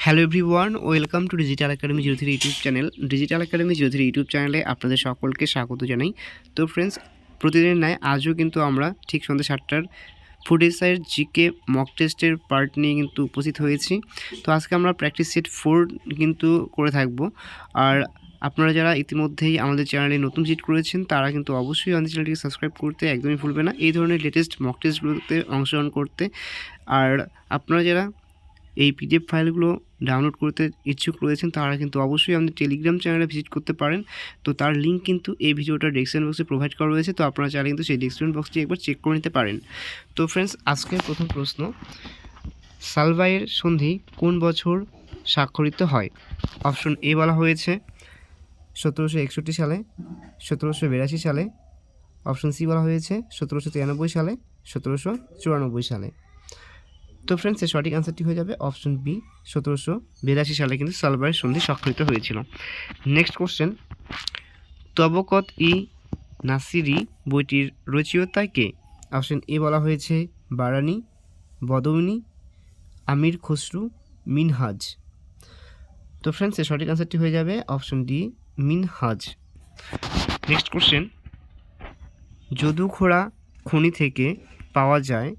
Hello everyone, welcome to digital academy 03 YouTube channel. Digital academy 03 YouTube চ্যানেলে আপনাদের সকলকে স্বাগত জানাই। তো ফ্রেন্ডস, প্রতিদিনের ন্যায় আজও কিন্তু আমরা ঠিক সন্ধ্যা 7টার ফুড এসআইয়ের জিকে মক টেস্টের পার্ট নিয়ে কিন্তু উপস্থিত হয়েছি। তো আজকে আমরা প্র্যাকটিস সেট 4 কিন্তু করে থাকবো। আর আপনারা যারা ইতিমধ্যেই আমাদের চ্যানেলে নতুন ভিজিট করেছেন তারা কিন্তু অবশ্যই আমাদের চ্যানেলটিকে সাবস্ক্রাইব করতে একদমই ভুলবে না, এই ধরনের লেটেস্ট মক টেস্টগুলোতে অংশগ্রহণ করতে। আর আপনারা যারা এই পিডিএফ ফাইলগুলো ডাউনলোড করতে ইচ্ছুক রয়েছেন তারা কিন্তু অবশ্যই আমাদের টেলিগ্রাম চ্যানেলে ভিজিট করতে পারেন। তো তার লিঙ্ক কিন্তু এই ভিডিওটার ডেসক্রিপশন বক্সে প্রোভাইড করা রয়েছে, তো আপনারা চাইলে কিন্তু সেই ডেসক্রিপশন বক্সটি একবার চেক করে নিতে পারেন। তো ফ্রেন্ডস, আজকের প্রথম প্রশ্ন, সালভাইয়ের সন্ধি কোন বছর স্বাক্ষরিত হয়? অপশন এ বলা হয়েছে 1761 সালে, 1782 সালে। অপশন সি বলা হয়েছে 1793 সালে, 1794 সালে। তো ফ্রেন্ডস, এর সঠিক আনসারটি হয়ে যাবে অপশন বি, 1782 সালে কিন্তু সালভাইয়ের সন্ধি স্বাক্ষরিত হয়েছিল। নেক্সট কোশ্চেন, তবকত ই নাসিরি বইটির রচয়িতা কে? অপশন এ বলা হয়েছে বারানি, বদৌনি, আমির খসরু, মিনহাজ। তো ফ্রেন্ডস, এর সঠিক আনসারটি হয়ে যাবে option D, Minhaj. Next question, Jadugoda খনি থেকে পাওয়া যায়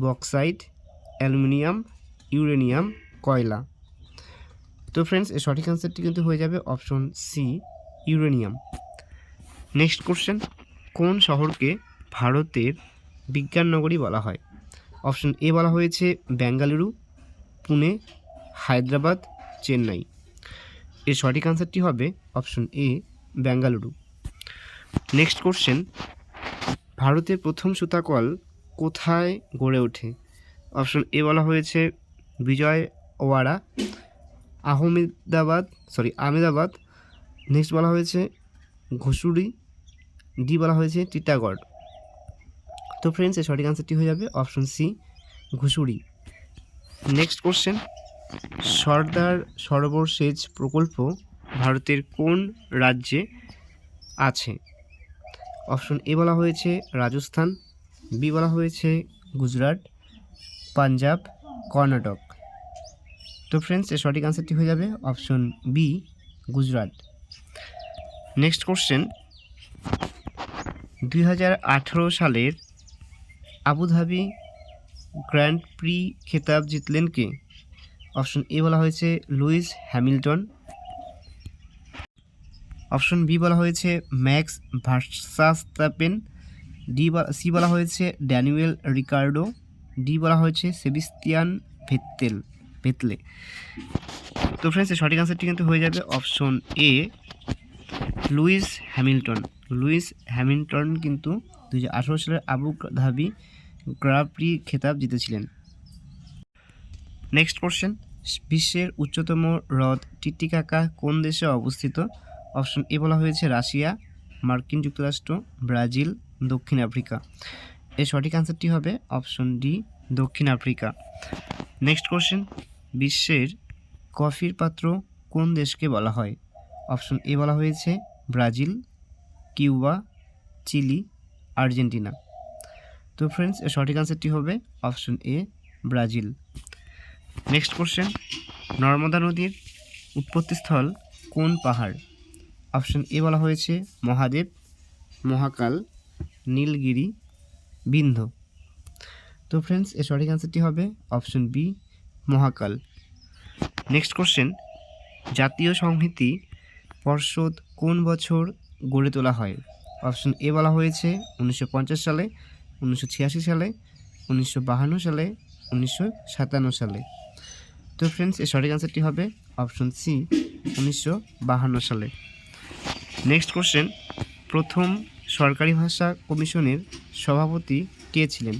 বক্সাইট, অ্যালুমিনিয়াম, ইউরেনিয়াম, কয়লা। তো ফ্রেন্ডস, এর সঠিক আনসারটি কিন্তু হয়ে যাবে option C, uranium. Next question, কোন শহরকে ভারতের বিজ্ঞান নগরী বলা হয়? অপশন এ বলা হয়েছে বেঙ্গালুরু, পুনে, হায়দ্রাবাদ, চেন্নাই। এর সঠিক আনসারটি হবে অপশন এ, বেঙ্গালুরু। নেক্সট কোশ্চেন, ভারতের প্রথম সুতাকল কোথায় গড়ে ওঠে? অপশন এ বলা হয়েছে বিজয়ওয়াড়া, আহমেদাবাদ। নেক্সট বলা হয়েছে ঘুষুরি, ডি বলা হয়েছে টিটাগড়। তো ফ্রেন্ডস, এর সঠিক আনসারটি হয়ে যাবে option C, Ghusuri. Next question, Sardar Sarovar সেচ প্রকল্প ভারতের কোন রাজ্যে আছে? অপশন এ বলা হয়েছে রাজস্থান, বি বলা হয়েছে গুজরাট, পাঞ্জাব, কর্ণাটক। তো ফ্রেন্ডস, এর সঠিক আনসারটি হয়ে যাবে option B, Gujarat. Next question, 2018 সালের আবুধাবি গ্র্যান্ড প্রি খেতাব জিতলেন কে? অপশন এ বলা হয়েছে লুইস হ্যামিল্টন, অপশন বি বলা হয়েছে ম্যাক্স ভার্স্টাপেন, সি বলা হয়েছে ড্যানিয়েল রিকার্ডো, ডি বলা হয়েছে সেবাস্তিয়ান ভেতলে। তো ফ্রেন্ডস, সঠিক আনসারটি কিন্তু হয়ে যাবে অপশন এ, লুইস হ্যামিল্টন কিন্তু 2018 সালের আবু ধাবি গ্র্যান্ড প্রি খেতাব জিতেছিলেন। নেক্সট কোশ্চেন, বিশ্বের উচ্চতম হ্রদ টিটিকাকা কোন দেশে অবস্থিত? অপশন এ বলা হয়েছে রাশিয়া, মার্কিন যুক্তরাষ্ট্র, ব্রাজিল, দক্ষিণ আফ্রিকা। এর সঠিক আনসারটি হবে অপশন ডি, দক্ষিণ আফ্রিকা। নেক্সট কোশ্চেন, বিশ্বের কফির পাত্র কোন দেশকে বলা হয়? অপশন এ বলা হয়েছে ব্রাজিল, কিউবা, চিলি, আর্জেন্টিনা। তো ফ্রেন্ডস, এর সঠিক আনসারটি হবে অপশন এ, ব্রাজিল। নেক্সট কোশ্চেন, নর্মদা নদীর উৎপত্তিস্থল কোন পাহাড়? অপশন এ বলা হয়েছে মহাদেব, মহাকাল, নীলগিরি, বিন্ধ্য। তো ফ্রেন্ডস, এর সঠিক আনসারটি হবে অপশন বি, মহাকাল। নেক্সট কোশ্চেন, জাতীয় সংহতি পর্ষদ কোন বছর গড়ে তোলা হয়? অপশন এ বলা হয়েছে 1950 সালে, 1986 সালে, 1952 সালে, 1957 সালে। তো ফ্রেন্ডস, এর সঠিক আনসারটি হবে অপশন সি, 1952 সালে। নেক্সট কোশ্চেন, প্রথম সরকারি ভাষা কমিশনের সভাপতি কে ছিলেন?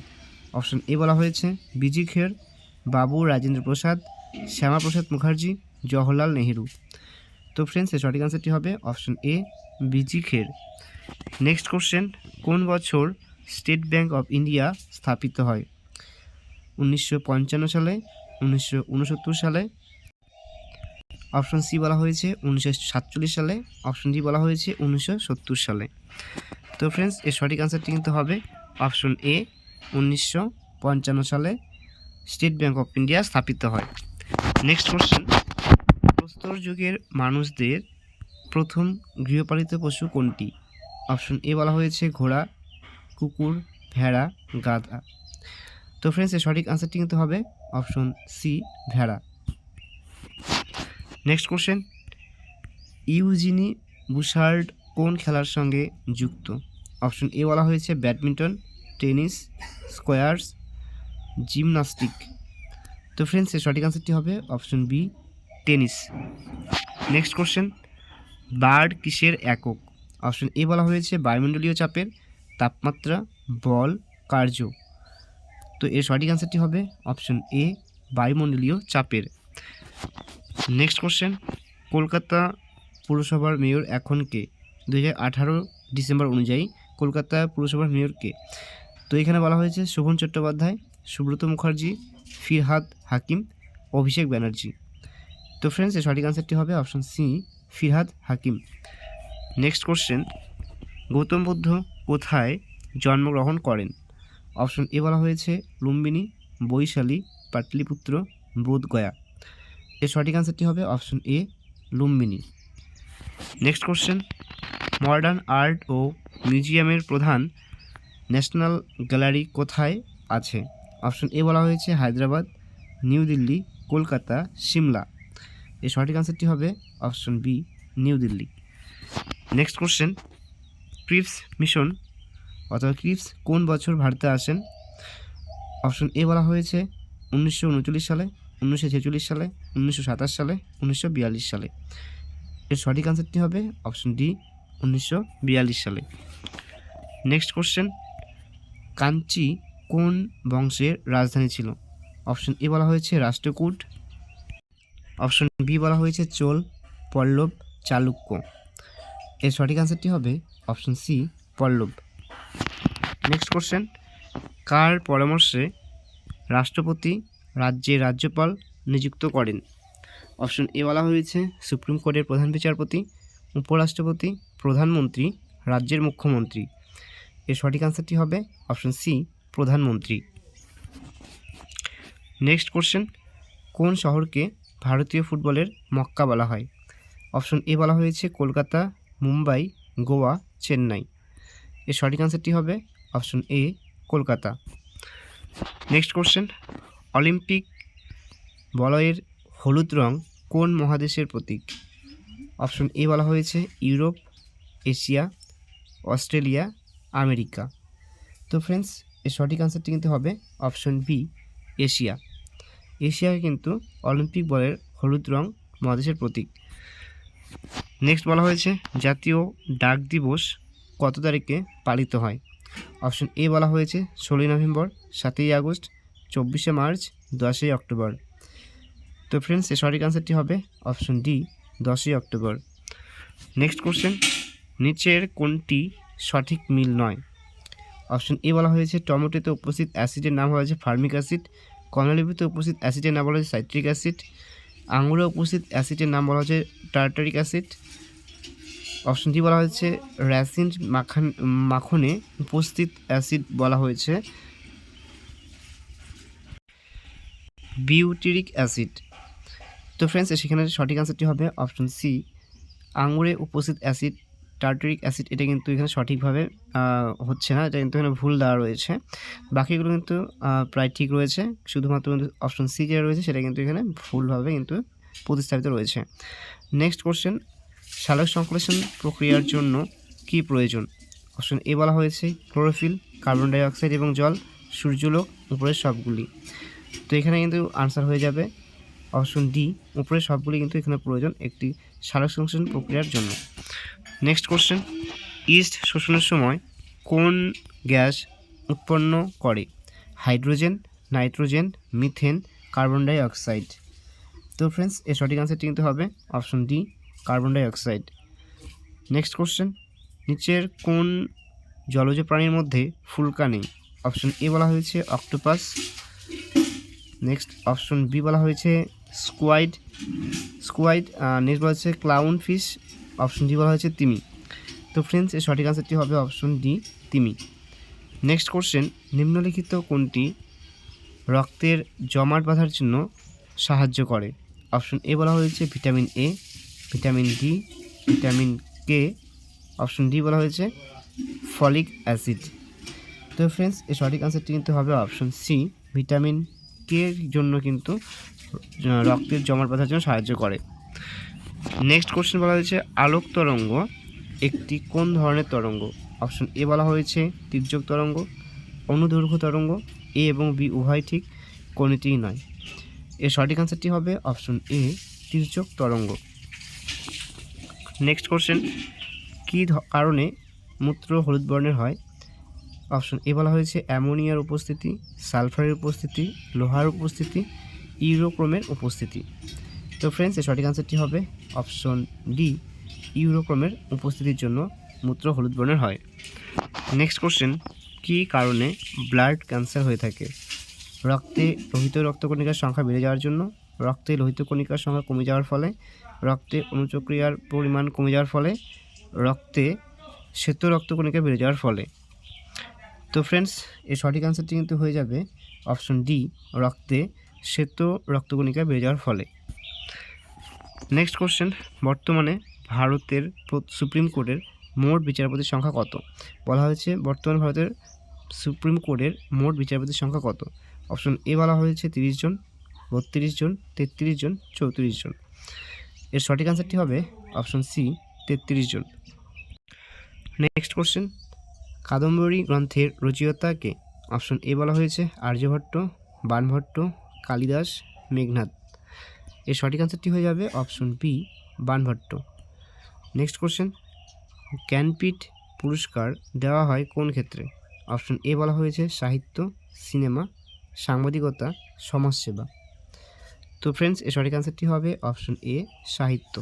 অপশন এ বলা হয়েছে বিজি খের, বাবু রাজেন্দ্র প্রসাদ, শ্যামাপ্রসাদ মুখার্জি, জওহরলাল নেহেরু। তো ফ্রেন্ডস, এর সঠিক আনসারটি হবে অপশন এ, বিজি খের। নেক্সট কোশ্চেন, কোন বছর স্টেট ব্যাঙ্ক অফ ইন্ডিয়া স্থাপিত হয়? 1955 সালে, 1969 সালে। অপশন সি বলা হয়েছে 1947 সালে, অপশন ডি বলা হয়েছে 1970 সালে। তো ফ্রেন্ডস, এর সঠিক আনসারটি কিন্তু হবে অপশন এ, 1955 সালে স্টেট ব্যাঙ্ক অফ ইন্ডিয়া স্থাপিত হয়। নেক্সট কোশ্চেন, প্রস্তর যুগের মানুষদের প্রথম গৃহপালিত পশু কোনটি? অপশন এ বলা হয়েছে ঘোড়া, কুকুর, ভেড়া, গাধা। তো ফ্রেন্ডস এর সঠিক আনসারটি কিন্তু হবে অপশন সি ভেড়া। নেক্সট কোশ্চেন, ইউজিনি বুশার্ড কোন খেলার সঙ্গে যুক্ত? অপশন এ বলা হয়েছে ব্যাডমিন্টন, টেনিস, স্কোয়ার্স, জিমনাস্টিক। তো ফ্রেন্ডস এর সঠিক আনসারটি হবে option B tennis. Next question, বার্ড কিসের একক? অপশন এ বলা হয়েছে বায়ুমণ্ডলীয় চাপের, তাপমাত্রা, বল, কার্য। তো এর সঠিক আনসারটি হবে অপশন এ বায়ুমণ্ডলীয় চাপের। নেক্সট কোশ্চেন, কলকাতা পুরসভার মেয়র এখন কে? 2018 ডিসেম্বর অনুযায়ী কলকাতা পুরসভার মেয়র কে? তো এখানে বলা হয়েছে শোভন চট্টোপাধ্যায়, সুব্রত মুখার্জি, ফিরহাদ হাকিম, অভিষেক ব্যানার্জি। তো ফ্রেন্ডস এর সঠিক আনসারটি হবে option C Firhad Hakim. Next question, Gautam Buddha কোথায় জন্মগ্রহণ করেন? অপশন এ বলা হয়েছে লুম্বিনী, বৈশালী, পাটলিপুত্র, বোধগয়া। এর সঠিক আনসারটি হবে option A Lumbini. Next question, modern art ও মিউজিয়ামের প্রধান ন্যাশনাল গ্যালারি কোথায় আছে? অপশন এ বলা হয়েছে হায়দ্রাবাদ, নিউ দিল্লি, কলকাতা, সিমলা। এর সঠিক আনসারটি হবে option B new Delhi. Next question, Cripps mission অথবা ক্রিপস কোন বছর ভারতে আসেন? অপশন এ বলা হয়েছে 1939 সালে, 1946 সালে, 1927 সালে, 1942 সালে। এর সঠিক আনসারটি হবে অপশন ডি 1942 সালে। নেক্সট কোশ্চেন, কাঞ্চি কোন বংশের রাজধানী ছিল? অপশন এ বলা হয়েছে রাষ্ট্রকূট, অপশন বি বলা হয়েছে চোল, পল্লব, চালুক্য। এর সঠিক আনসারটি হবে অপশন সি পল্লব। নেক্সট কোশ্চেন, কার পরামর্শে রাষ্ট্রপতি রাজ্যের রাজ্যপাল নিযুক্ত করেন? অপশন এ বলা হয়েছে সুপ্রিম কোর্টের প্রধান বিচারপতি, উপরাষ্ট্রপতি, প্রধানমন্ত্রী, রাজ্যের মুখ্যমন্ত্রী। এর সঠিক আনসারটি হবে অপশন সি প্রধানমন্ত্রী। নেক্সট কোশ্চেন, কোন শহরকে ভারতীয় ফুটবলের মক্কা বলা হয়? অপশন এ বলা হয়েছে কলকাতা, মুম্বাই, গোয়া, চেন্নাই। এর সঠিক আনসারটি হবে অপশন এ কলকাতা। নেক্সট কোশ্চেন, অলিম্পিক বলয়ের হলুদ রং কোন মহাদেশের প্রতীক? অপশন এ বলা হয়েছে ইউরোপ, এশিয়া, অস্ট্রেলিয়া, আমেরিকা। তো ফ্রেন্ডস এর সঠিক আনসারটি কিন্তু হবে অপশন বি এশিয়া। এশিয়াকে কিন্তু অলিম্পিক বলের হলুদ রং মহাদেশের প্রতীক। নেক্সট বলা হয়েছে জাতীয় ডাক দিবস কত তারিখে পালিত হয়? অপশন এ বলা হয়েছে 16 নভেম্বর, 7ই আগস্ট, 24শে মার্চ, 10ই অক্টোবর। তো ফ্রেন্ডস এর সঠিক আনসারটি হবে অপশন ডি 10ই অক্টোবর। নেক্সট কোশ্চেন, নিচের কোনটি সঠিক মিল নয়? অপশন এ বলা হয়েছে টমেটোতে উপস্থিত অ্যাসিডের নাম হয়েছে ফার্মিক অ্যাসিড, কমলালেবুতে উপস্থিত অ্যাসিডের নাম বলা হয়েছে সাইট্রিক অ্যাসিড, আঙুরে উপস্থিত অ্যাসিডের নাম বলা হচ্ছে টার্টারিক অ্যাসিড। অপশন ডি বলা হয়েছে র্যাসিন মাখনে উপস্থিত অ্যাসিড বলা হয়েছে বিউটিরিক অ্যাসিড। তো ফ্রেন্ডস সেখানে সঠিক আনসারটি হবে অপশন সি আঙুরে উপস্থিত অ্যাসিড টার্টারিক অ্যাসিড। এটা কিন্তু এখানে সঠিকভাবে হচ্ছে না, এটা কিন্তু এখানে ভুল দেওয়া রয়েছে। বাকিগুলো কিন্তু প্রায় ঠিক রয়েছে, শুধুমাত্র কিন্তু অপশন সি যেটা রয়েছে সেটা কিন্তু এখানে ভুলভাবে কিন্তু প্রতিস্থাপিত রয়েছে। নেক্সট কোশ্চেন, সালোক সংশ্লেষণ প্রক্রিয়ার জন্য কি প্রয়োজন? অপশন এ বলা হয়েছে ক্লোরোফিল, কার্বন ডাইঅক্সাইড এবং জল, সূর্যালোক, উপরের সবগুলি। তো এখানে কিন্তু আনসার হয়ে যাবে অপশন ডি উপরের সবগুলি কিন্তু এখানে প্রয়োজন একটি সালোক সংশ্লেষণ প্রক্রিয়ার জন্য। নেক্সট কোশ্চেন, ইস্ট শোষণের সময় কোন গ্যাস উৎপন্ন করে? Hydrogen, nitrogen, methane, carbon dioxide. তো ফ্রেন্ডস এর সঠিক আনসারটি কিন্তু হবে option D carbon dioxide. Next question, নিচের কোন জলজ প্রাণীর মধ্যে ফুলকা নেই? অপশন এ বলা হয়েছে অক্টোপাস, নেক্সট অপশন বি বলা হয়েছে স্কুয়াইড, নেক্সট বলা হচ্ছে ক্লাউন ফিশ, অপশন ডি বলা হয়েছে তিমি। তো ফ্রেন্ডস এর সঠিক আনসারটি হবে অপশন ডি তিমি। নেক্সট কোশ্চেন, নিম্নলিখিত কোনটি রক্তের জমাট বাঁধার জন্য সাহায্য করে? অপশন এ বলা হয়েছে vitamin A, vitamin D, vitamin K, option D বলা হয়েছে ফলিক অ্যাসিড। তো ফ্রেন্ডস এই সঠিক আনসারটি কিন্তু হবে অপশন সি, ভিটামিন কে এর জন্য কিন্তু রক্তের জমাট বাঁধার জন্য সাহায্য করে। নেক্সট কোশ্চেন বলা হয়েছে আলোক তরঙ্গ একটি কোন ধরনের তরঙ্গ? অপশন এ বলা হয়েছে তির্যক তরঙ্গ, অনুদৈর্ঘ্য তরঙ্গ, এ এবং বি উভয় ঠিক, কোনটিই নয়। এর সঠিক আনসারটি হবে অপশন এ, তির্যক তরঙ্গ। নেক্সট কোশ্চেন, কী কারণে মূত্র হলুদ বর্ণের হয়? অপশন এ বলা হয়েছে অ্যামোনিয়ার উপস্থিতি, সালফারের উপস্থিতি, লোহার উপস্থিতি, ইউরোক্রোমের উপস্থিতি। তো ফ্রেন্ডস এর সঠিক আনসারটি হবে অপশন ডি, ইউরোক্রোমের উপস্থিতির জন্য মূত্র হলুদ বর্ণের হয়। নেক্সট কোশ্চেন, কী কারণে ব্লাড ক্যান্সার হয়ে থাকে? রক্তে লোহিত রক্তকণিকার সংখ্যা বেড়ে যাওয়ার জন্য, রক্তে লোহিত কণিকার সংখ্যা কমে যাওয়ার ফলে, রক্তে অনুচক্রিয়ার পরিমাণ কমে যাওয়ার ফলে, রক্তে শ্বেত রক্তকণিকা বেড়ে যাওয়ার ফলে। তো ফ্রেন্ডস এর সঠিক আনসারটি কিন্তু হয়ে যাবে অপশন ডি, রক্তে শ্বেত রক্তকণিকা বেড়ে যাওয়ার ফলে। নেক্সট কোশ্চেন, বর্তমানে ভারতের সুপ্রিম কোর্টের মোট বিচারপতির সংখ্যা কত? বলা হয়েছে বর্তমানে ভারতের সুপ্রিম কোর্টের মোট বিচারপতির সংখ্যা কত? অপশন এ বলা হয়েছে 30 জন, 32 জন, 33 জন, 34 জন। এর সঠিক আনসারটি হবে অপশন সি, 33 জন। নেক্সট কোশ্চেন, কাদম্বরী গ্রন্থের রচয়িতা কে? অপশন এ বলা হয়েছে আর্যভট্ট, বাণভট্ট, কালিদাস, মেঘনাদ। এর সঠিক আনসারটি হয়ে যাবে option B, Banabhatta. Next question, Jnanpith পুরস্কার দেওয়া হয় কোন ক্ষেত্রে? অপশন এ বলা হয়েছে সাহিত্য, সিনেমা, সাংবাদিকতা, সমাজসেবা। তো ফ্রেন্ডস এর সঠিক আনসারটি হবে অপশন এ, সাহিত্য।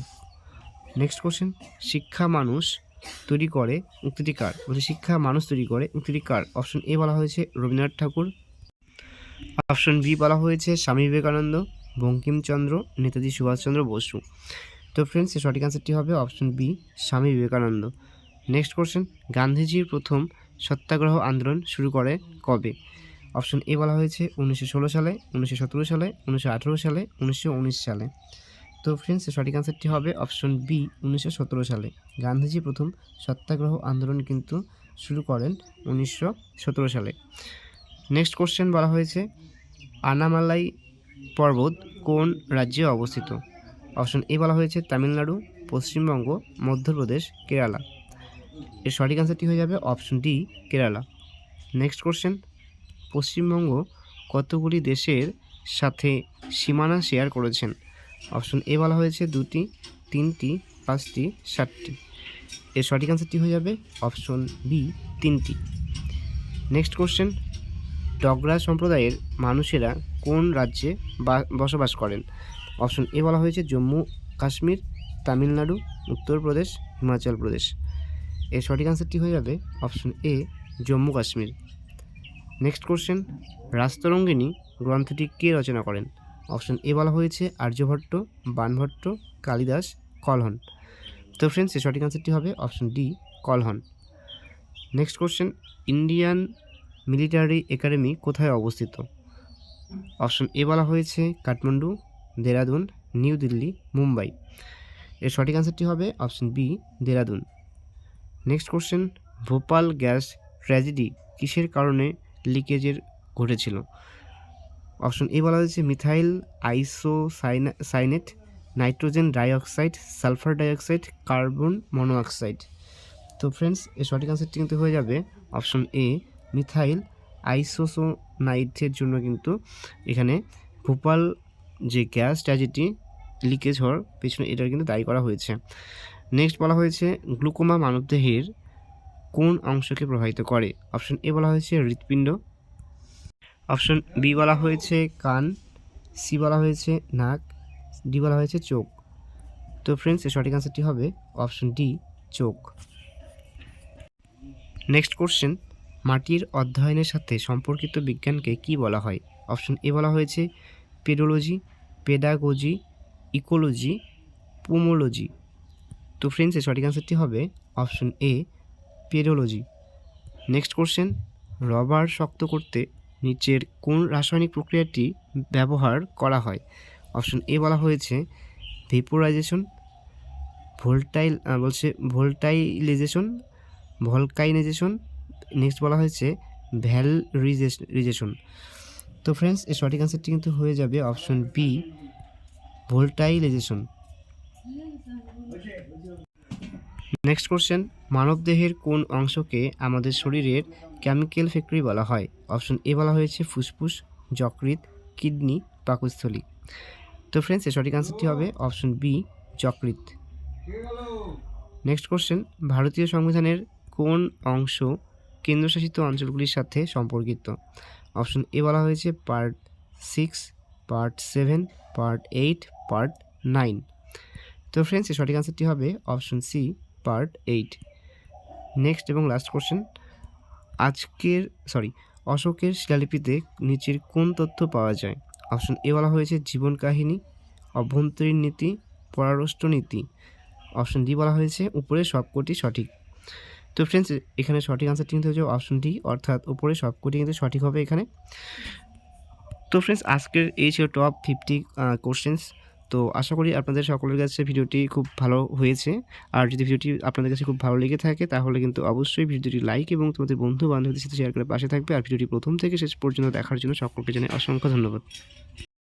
নেক্সট কোশ্চেন, শিক্ষা মানুষ তৈরি করে উক্তিটি কার? বলছে শিক্ষা মানুষ তৈরি করে উক্তিটি কার? অপশন এ বলা হয়েছে রবীন্দ্রনাথ ঠাকুর, অপশন বি বলা হয়েছে স্বামী বিবেকানন্দ, বঙ্কিমচন্দ্র, নেতাজি সুভাষচন্দ্র বসু। তো ফ্রেন্ডস এর সঠিক আনসারটি হবে option B, Swami Vivekananda. Next question, গান্ধীজির প্রথম সত্যাগ্রহ আন্দোলন শুরু করে কবে? অপশন এ বলা হয়েছে 1916 সালে, 1917 সালে, 1918 সালে, 1919 সালে। তো ফ্রেন্ডস সঠিক আনসারটি হবে অপশন বি, 1917 সালে। গান্ধীজি প্রথম সত্যাগ্রহ আন্দোলন কিন্তু শুরু করেন 1917 সালে। নেক্সট কোশ্চেন বলা হয়েছে আনামালাই পর্বত কোন রাজ্যে অবস্থিত? অপশন এ বলা হয়েছে তামিলনাড়ু, পশ্চিমবঙ্গ, মধ্যপ্রদেশ, কেরালা। এর সঠিক আনসারটি হয়ে যাবে option D, Kerala. Next question, Paschimbanga কতগুলি দেশের সাথে সীমানা শেয়ার করেছেন? অপশন এ বলা হয়েছে 2টি, 3টি, 5টি, 7টি। এর সঠিক আনসারটি হয়ে যাবে অপশন বি, 3টি। নেক্সট কোশ্চেন, ডগরা সম্প্রদায়ের মানুষেরা কোন রাজ্যে বসবাস করেন? অপশন এ বলা হয়েছে জম্মু কাশ্মীর, তামিলনাড়ু, উত্তরপ্রদেশ, হিমাচল প্রদেশ। এর সঠিক আনসারটি হয়ে যাবে option A, Jammu Kashmir. Next question, Rajatarangini গ্রন্থটি কে রচনা করেন? অপশন এ বলা হয়েছে আর্যভট্ট, বাণভট্ট, কালিদাস, কলহন। তো ফ্রেন্ডস এর সঠিক আনসারটি হবে option D, Kalhana. Next question, Indian military academy কোথায় অবস্থিত? অপশন এ বলা হয়েছে কাঠমান্ডু, দেরাদুন, নিউ দিল্লি, মুম্বাই। এর সঠিক আনসারটি হবে option B, Dehradun. Next question, Bhopal gas tragedy কিসের কারণে লিকেজের ঘটেছিল? অপশন এ বলা হয়েছে methyl isocyanate, nitrogen dioxide, sulphur dioxide, carbon monoxide. তো ফ্রেন্ডস এর সঠিক আনসারটি কিন্তু হয়ে যাবে অপশন এ, মিথাইল আইসোসাইনেটের জন্য কিন্তু এখানে ভোপাল যে গ্যাস ট্র্যাজেডি লিকেজ হওয়ার পেছনে এটার কিন্তু দায়ী করা হয়েছে। নেক্সট বলা হয়েছে গ্লুকোমা মানবদেহের কোন অংশকে প্রভাবিত করে? অপশন এ বলা হয়েছে হৃৎপিণ্ড, অপশন বি বলা হয়েছে কান, সি বলা হয়েছে নাক, ডি বলা হয়েছে চোখ। তো ফ্রেন্ডস এর সঠিক আনসারটি হবে অপশন ডি, চোখ। নেক্সট কোশ্চেন, মাটির অধ্যয়নের সাথে সম্পর্কিত বিজ্ঞানকে কি বলা হয়? অপশন এ বলা হয়েছে পেডোলজি, পেডাগোজি, ইকোলজি, পোমোলজি। তো ফ্রেন্ডস এর সঠিক আনসারটি হবে অপশন এ, পেডোলজি। নেক্সট কোশ্চেন, রবার শক্ত করতে নিচের কোন রাসায়নিক প্রক্রিয়াটি ব্যবহার করা হয়? অপশন এ বলা হয়েছে ভেপোরাইজেশন, ভলকাইনাইজেশন, নেক্সট বলা হয়েছে ভ্যালরিজেশন। তো ফ্রেন্ডস এর সঠিক অ্যান্সারটি কিন্তু হয়ে যাবে অপশন বি, ভোল্টাইলাইজেশন। নেক্সট কোশ্চেন, মানবদেহের কোন অংশকে আমাদের শরীরের কেমিক্যাল ফ্যাক্টরি বলা হয়? অপশন এ বলা হয়েছে ফুসফুস, যকৃৎ, কিডনি, পাকস্থলী। তো ফ্রেন্ডস এর সঠিক অ্যান্সারটি হবে অপশন বি, যকৃৎ। নেক্সট কোশ্চেন, ভারতীয় সংবিধানের কোন অংশ কেন্দ্রশাসিত অঞ্চলগুলির সাথে সম্পর্কিত? অপশন এ বলা হয়েছে পার্ট 6, পার্ট 7, পার্ট 8, পার্ট 9। তো ফ্রেন্ডস এর সঠিক অ্যান্সারটি হবে অপশন সি, পার্ট 8। নেক্সট এবং লাস্ট কোশ্চেন, অশোকের শিলালিপিতে নিচের কোন তথ্য পাওয়া যায়? অপশন এ বলা হয়েছে জীবন কাহিনী, অভ্যন্তরীণ নীতি, পররাষ্ট্র নীতি। অপশন ডি বলা হয়েছে উপরের সবকটি সঠিক। তো ফ্রেন্ডস এখানে সঠিক আনসারটি কিন্তু হচ্ছে অপশন ডি, অর্থাৎ উপরে সবকটি কিন্তু সঠিক হবে এখানে। তো ফ্রেন্ডস আজকের এই ছিল টপ 50 কোশ্চেন্স। তো আশা করি আপনাদের সকলের কাছে ভিডিওটি খুব ভালো হয়েছে। আর যদি ভিডিওটি আপনাদের কাছে খুব ভালো লেগে থাকে তাহলে কিন্তু অবশ্যই ভিডিওটি লাইক এবং তোমাদের বন্ধু বান্ধবদের সাথে শেয়ার করে পাশে থাকবে। আর ভিডিওটি প্রথম থেকে শেষ পর্যন্ত দেখার জন্য সকলকে জানাই অসংখ্য ধন্যবাদ।